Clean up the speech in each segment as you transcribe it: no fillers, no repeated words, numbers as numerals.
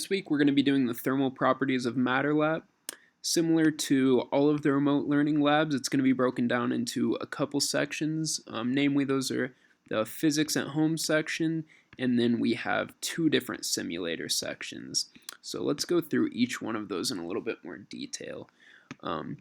This week we're going to be doing the thermal properties of matter lab. Similar to all of the remote learning labs, it's going to be broken down into a couple sections. Namely, those are the physics at home section, and then we have two different simulator sections. So let's go through each one of those in a little bit more detail. Um,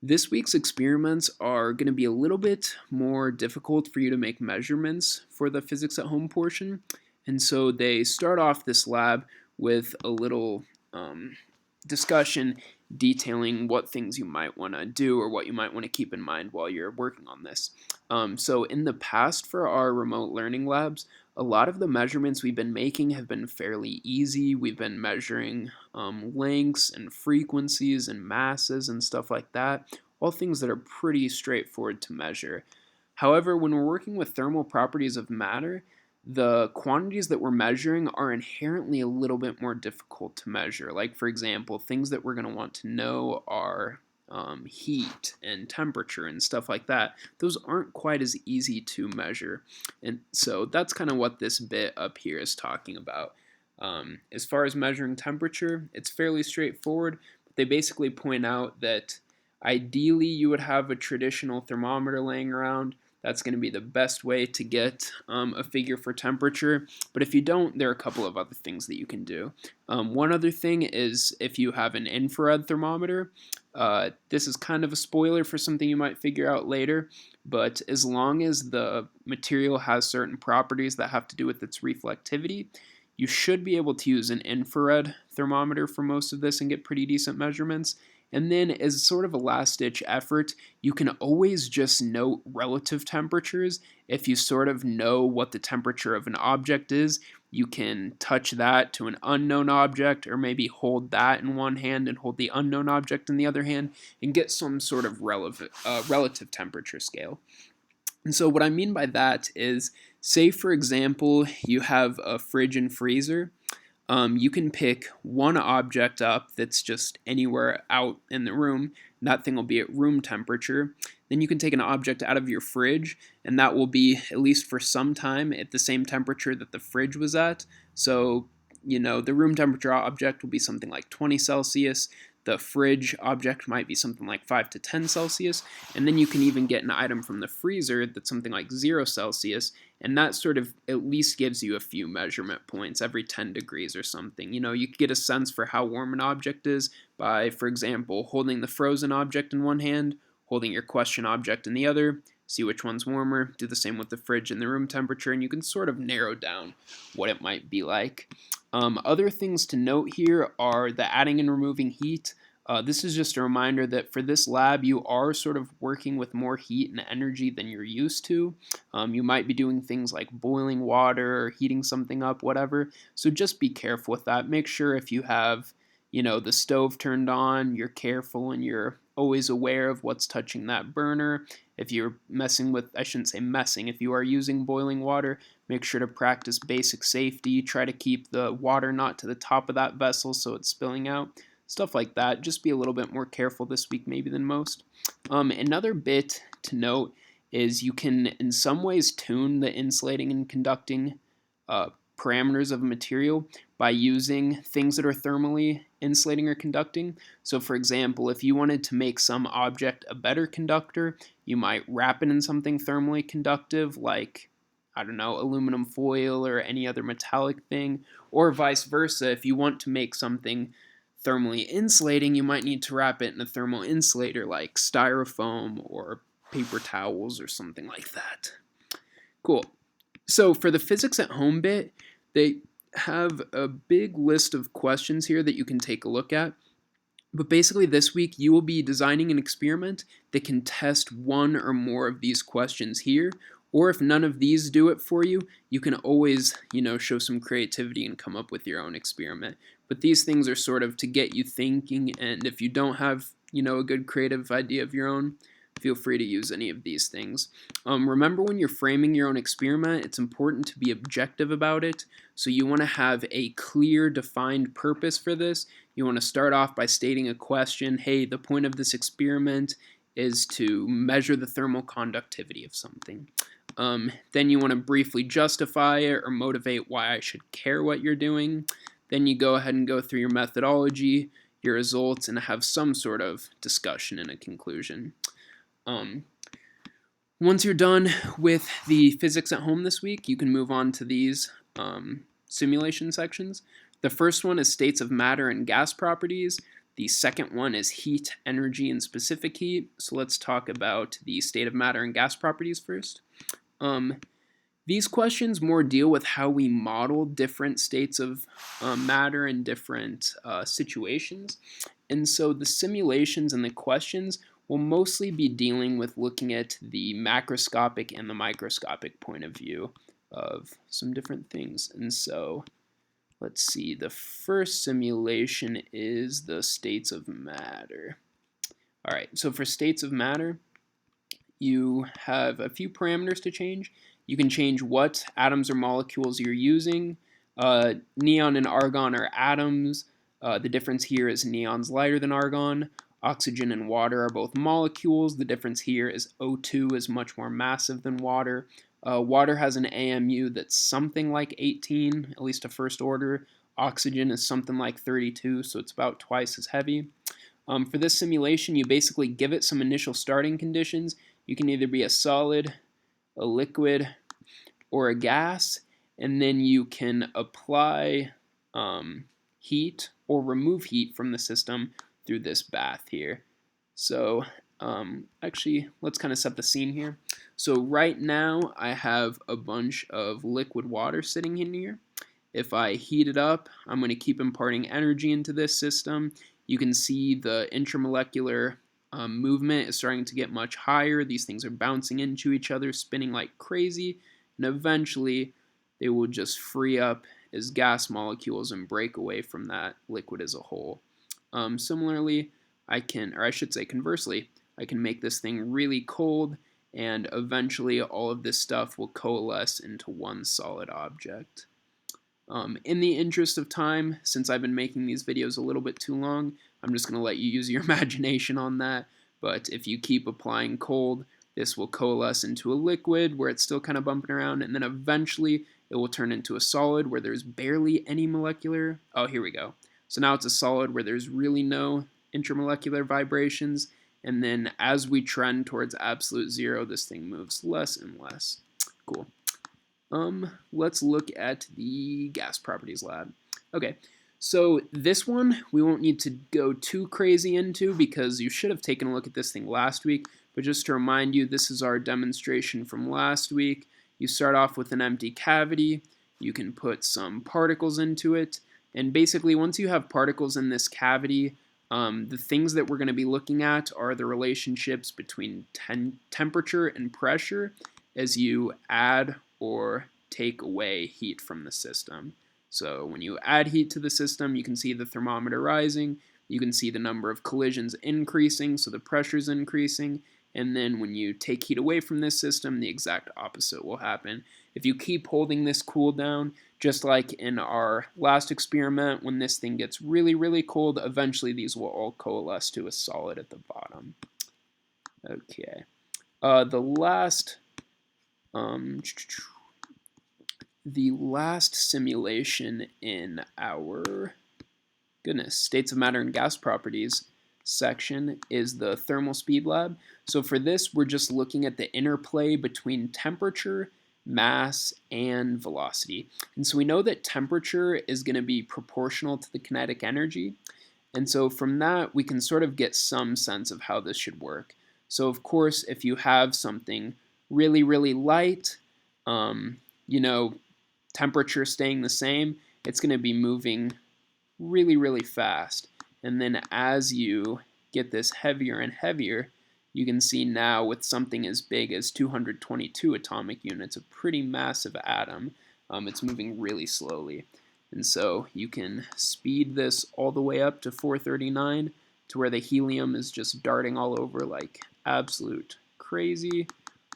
this week's experiments are going to be a little bit more difficult for you to make measurements for the physics at home portion. And so they start off this lab with a little discussion detailing what things you might want to do or what you might want to keep in mind while you're working on this. So in the past for our remote learning labs, a lot of the measurements we've been making have been fairly easy. We've been measuring lengths and frequencies and masses and stuff like that, all things that are pretty straightforward to measure. However, when we're working with thermal properties of matter, the quantities that we're measuring are inherently a little bit more difficult to measure. Like, for example, things that we're going to want to know are heat and temperature and stuff like that. Those aren't quite as easy to measure. And so that's kind of what this bit up here is talking about. As far as measuring temperature, it's fairly straightforward. They basically point out that ideally you would have a traditional thermometer laying around. That's going to be the best way to get a figure for temperature. But if you don't, there are a couple of other things that you can do. One other thing is if you have an infrared thermometer. This is kind of a spoiler for something you might figure out later, but as long as the material has certain properties that have to do with its reflectivity, you should be able to use an infrared thermometer for most of this and get pretty decent measurements. And then as sort of a last-ditch effort, you can always just note relative temperatures. If you sort of know what the temperature of an object is, you can touch that to an unknown object, or maybe hold that in one hand and hold the unknown object in the other hand, and get some sort of relative temperature scale. And so what I mean by that is, say for example, you have a fridge and freezer. You can pick one object up that's just anywhere out in the room. And that thing will be at room temperature. Then you can take an object out of your fridge, and that will be, at least for some time, at the same temperature that the fridge was at. So, the room temperature object will be something like 20 Celsius. The fridge object might be something like 5 to 10 Celsius. And then you can even get an item from the freezer that's something like 0 Celsius. And that sort of at least gives you a few measurement points every 10 degrees or something. You could get a sense for how warm an object is by, for example, holding the frozen object in one hand, holding your question object in the other, see which one's warmer, do the same with the fridge and the room temperature, and you can sort of narrow down what it might be like. Other things to note here are the adding and removing heat. This is just a reminder that for this lab, you are sort of working with more heat and energy than you're used to. You might be doing things like boiling water or heating something up, whatever. So just be careful with that. Make sure if you have, the stove turned on, you're careful and you're always aware of what's touching that burner. If you're messing with, I shouldn't say messing, if you are using boiling water, make sure to practice basic safety. Try to keep the water not to the top of that vessel so it's spilling out. Stuff like that. Just be a little bit more careful this week maybe than most. Another bit to note is you can in some ways tune the insulating and conducting parameters of a material by using things that are thermally insulating or conducting. So for example, if you wanted to make some object a better conductor, you might wrap it in something thermally conductive like, I don't know, aluminum foil or any other metallic thing, or vice versa. If you want to make something thermally insulating, you might need to wrap it in a thermal insulator like styrofoam or paper towels or something like that. Cool. So for the physics at home bit, they have a big list of questions here that you can take a look at. But basically this week you will be designing an experiment that can test one or more of these questions here. Or if none of these do it for you, you can always, show some creativity and come up with your own experiment. But these things are sort of to get you thinking, and if you don't have, a good creative idea of your own, feel free to use any of these things. Remember when you're framing your own experiment, it's important to be objective about it. So you want to have a clear, defined purpose for this. You want to start off by stating a question. Hey, the point of this experiment is to measure the thermal conductivity of something. Then you want to briefly justify it or motivate why I should care what you're doing. Then you go ahead and go through your methodology, your results, and have some sort of discussion and a conclusion. Once you're done with the physics at home this week, you can move on to these simulation sections. The first one is states of matter and gas properties. The second one is heat, energy, and specific heat. So let's talk about the state of matter and gas properties first. These questions more deal with how we model different states of matter in different situations. And so the simulations and the questions will mostly be dealing with looking at the macroscopic and the microscopic point of view of some different things. And so let's see, the first simulation is the states of matter. All right, so for states of matter, you have a few parameters to change. You can change what atoms or molecules you're using. Neon and argon are atoms. The difference here is neon's lighter than argon. Oxygen and water are both molecules. The difference here is O2 is much more massive than water. Water has an AMU that's something like 18, at least a first order. Oxygen is something like 32, so it's about twice as heavy. For this simulation, you basically give it some initial starting conditions. You can either be a solid, a liquid, or a gas, and then you can apply heat or remove heat from the system through this bath here. So actually, let's kind of set the scene here. So right now, I have a bunch of liquid water sitting in here. If I heat it up, I'm going to keep imparting energy into this system. You can see the intramolecular movement is starting to get much higher. These things are bouncing into each other, spinning like crazy, and eventually they will just free up as gas molecules and break away from that liquid as a whole. Similarly, conversely, I can make this thing really cold, and eventually all of this stuff will coalesce into one solid object. In the interest of time, since I've been making these videos a little bit too long, I'm just going to let you use your imagination on that. But if you keep applying cold, this will coalesce into a liquid where it's still kind of bumping around, and then eventually it will turn into a solid where there's barely any molecular. Oh, here we go. So now it's a solid where there's really no intermolecular vibrations, and then as we trend towards absolute zero, this thing moves less and less. Cool. Let's look at the gas properties lab. Okay, so this one we won't need to go too crazy into because you should have taken a look at this thing last week, but just to remind you, this is our demonstration from last week. You start off with an empty cavity, you can put some particles into it, and basically once you have particles in this cavity, the things that we're going to be looking at are the relationships between temperature and pressure as you add or take away heat from the system. So when you add heat to the system, you can see the thermometer rising, you can see the number of collisions increasing, so the pressure is increasing, and then when you take heat away from this system, the exact opposite will happen. If you keep holding this cool down, just like in our last experiment, when this thing gets really, really cold, eventually these will all coalesce to a solid at the bottom. Okay. The last simulation in our states of matter and gas properties section is the thermal speed lab. So for this, we're just looking at the interplay between temperature, mass, and velocity. And so we know that temperature is going to be proportional to the kinetic energy. And so from that, we can sort of get some sense of how this should work. So of course, if you have something really, really light, temperature staying the same, it's going to be moving really, really fast. And then as you get this heavier and heavier, you can see now with something as big as 222 atomic units, a pretty massive atom, it's moving really slowly. And so you can speed this all the way up to 439 to where the helium is just darting all over like absolute crazy,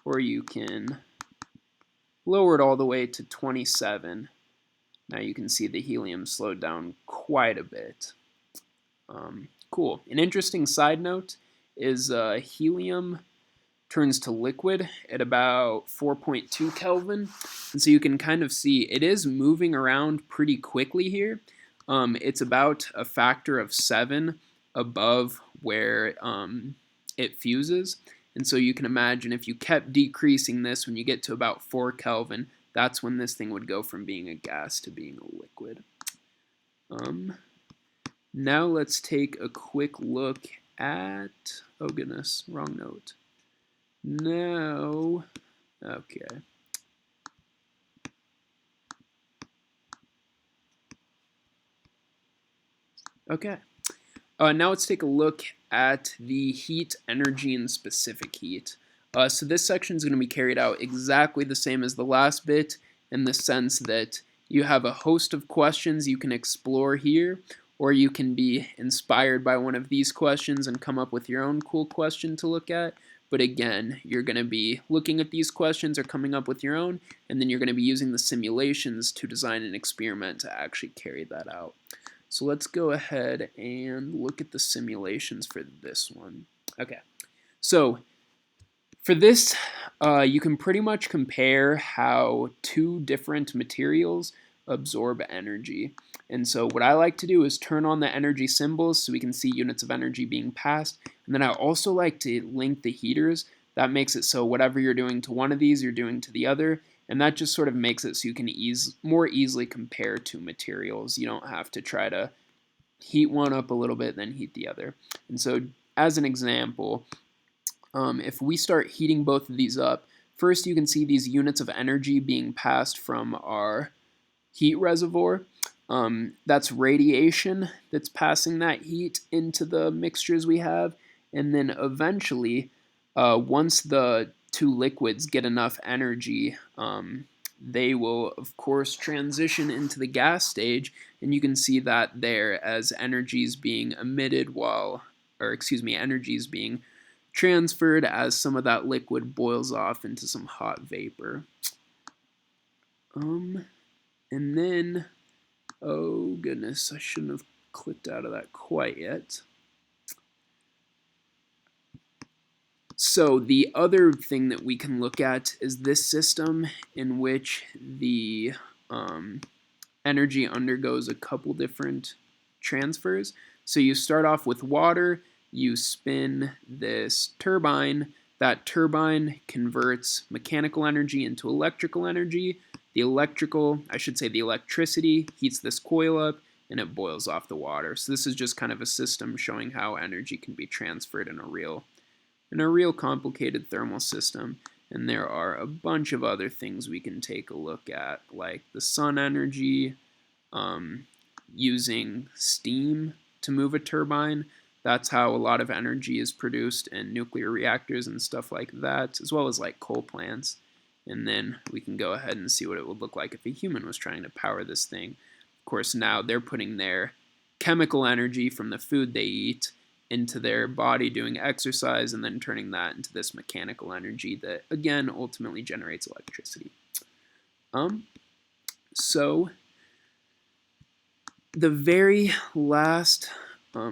or you can lower it all the way to 27. Now you can see the helium slowed down quite a bit. Cool. An interesting side note is helium turns to liquid at about 4.2 Kelvin. And so you can kind of see it is moving around pretty quickly here. it's about a factor of 7 above where it fuses. And so you can imagine if you kept decreasing this, when you get to about 4 Kelvin, that's when this thing would go from being a gas to being a liquid. Now let's take a quick look at, oh goodness, wrong note. No, okay. Okay. Now let's take a look at the heat, energy, and specific heat. So this section is going to be carried out exactly the same as the last bit, in the sense that you have a host of questions you can explore here, or you can be inspired by one of these questions and come up with your own cool question to look at. But again, you're going to be looking at these questions or coming up with your own, and then you're going to be using the simulations to design an experiment to actually carry that out. So let's go ahead and look at the simulations for this one. Okay, so for this, you can pretty much compare how two different materials absorb energy. And so what I like to do is turn on the energy symbols so we can see units of energy being passed. And then I also like to link the heaters. That makes it so whatever you're doing to one of these, you're doing to the other. And that just sort of makes it so you can more easily compare two materials. You don't have to try to heat one up a little bit, then heat the other. And so as an example, if we start heating both of these up, first you can see these units of energy being passed from our heat reservoir. That's radiation that's passing that heat into the mixtures we have. And then eventually, once the two liquids get enough energy, they will, of course, transition into the gas stage, and you can see that there as energy is being emitted energy is being transferred as some of that liquid boils off into some hot vapor. And then, oh goodness, I shouldn't have clicked out of that quite yet. So the other thing that we can look at is this system in which the energy undergoes a couple different transfers. So you start off with water, you spin this turbine, that turbine converts mechanical energy into electrical energy. The electricity heats this coil up and it boils off the water. So this is just kind of a system showing how energy can be transferred in a real complicated thermal system. And there are a bunch of other things we can take a look at, like the sun energy, using steam to move a turbine. That's how a lot of energy is produced in nuclear reactors and stuff like that, as well as like coal plants. And then we can go ahead and see what it would look like if a human was trying to power this thing. Of course, now they're putting their chemical energy from the food they eat into their body doing exercise and then turning that into this mechanical energy that, again, ultimately generates electricity. So the very last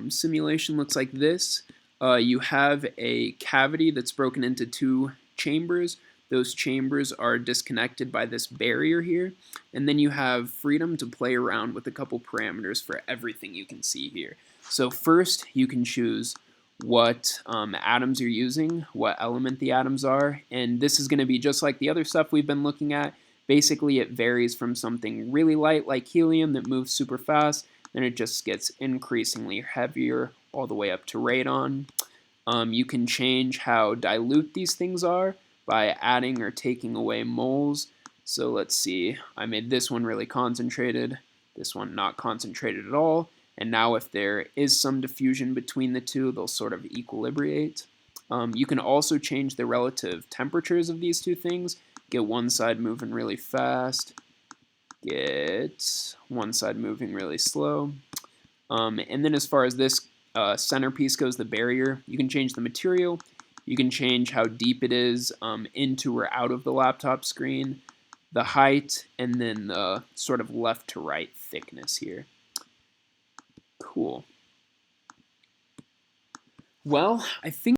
simulation looks like this. You have a cavity that's broken into two chambers. Those chambers are disconnected by this barrier here. And then you have freedom to play around with a couple parameters for everything you can see here. So first, you can choose what atoms you're using, what element the atoms are, and this is going to be just like the other stuff we've been looking at. Basically, it varies from something really light like helium that moves super fast, then it just gets increasingly heavier all the way up to radon. You can change how dilute these things are by adding or taking away moles. So let's see, I made this one really concentrated, this one not concentrated at all. And now if there is some diffusion between the two, they'll sort of equilibrate. You can also change the relative temperatures of these two things. Get one side moving really fast. Get one side moving really slow. And then as far as this centerpiece goes, the barrier, you can change the material. You can change how deep it is into or out of the laptop screen, the height, and then the sort of left to right thickness here. Cool. Well, I think